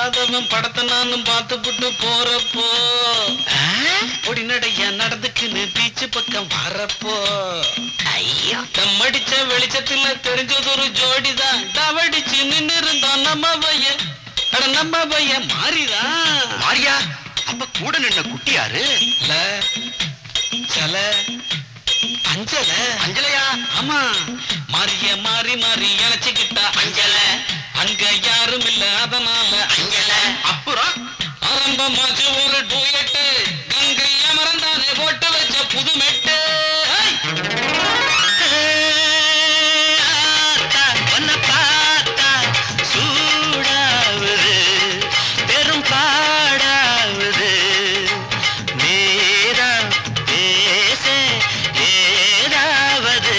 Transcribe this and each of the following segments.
இல்லாதவன் படத்தை நானும் பார்த்துப்புட்டு போறப்போ பொடி நடைய நடந்துக்குன்னு பீச்சு பக்கம் வரப்போ ஐயோ தம்மடிச்ச வெளிச்சத்துல தெரிஞ்சது ஒரு ஜோடிதான் டவடிச்சு நின்னு இருந்தான் நம்ம பையன். அட நம்ம பையன் மாறிதான். மாரியா? அப்ப கூட நின்ன குட்டியாரு? சல அஞ்சல. அஞ்சலையா? ஆமா, மாறிய மாறி மாறி இழைச்சுக்கிட்டா அஞ்சல. அங்க யாரும் இல்ல அதனால அஞ்சல. அப்புறம் ஆரம்பமாச்சு ஒரு டூயட்டு, கங்கை அமரந்தானே போட்டு வச்ச புது மெட்டு. ஒன்ன பார்த்தா சூடாவது பெரும் பாடாவது நேரம் பேச ஏதாவது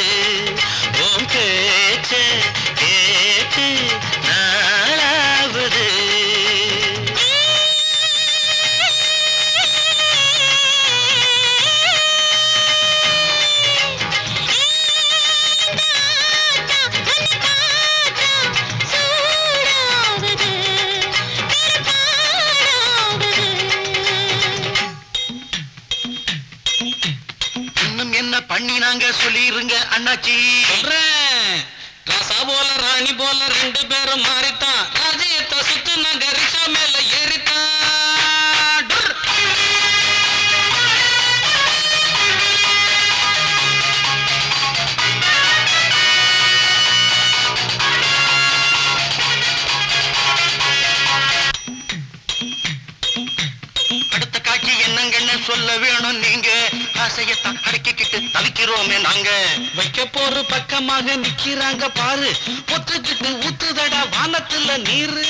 உன் பேச்சு கேட்டு நாளாவது. இன்னும் என்ன பண்ணி நாங்க சொல்லிருங்க அண்ணாச்சி. சொல்றேன், ராசா போல ராணி போல ரெண்டு பேரும் மாறித்தான். ராஜ்யத்தை சுத்து நாங்க ரிஷா மேல ஏறித்தான். அடுத்த காட்சி என்னங்கன்னு சொல்ல வேணும் நீங்க. ஆசையத்தான் அடக்கிக்கிட்டு தவிக்கிறோமே நாங்க. வைக்க போற பக்கமாக நிக்கிறாங்க பாரு, பொத்துக்கிட்டு ஊத்துதடா வானத்துல நீரு.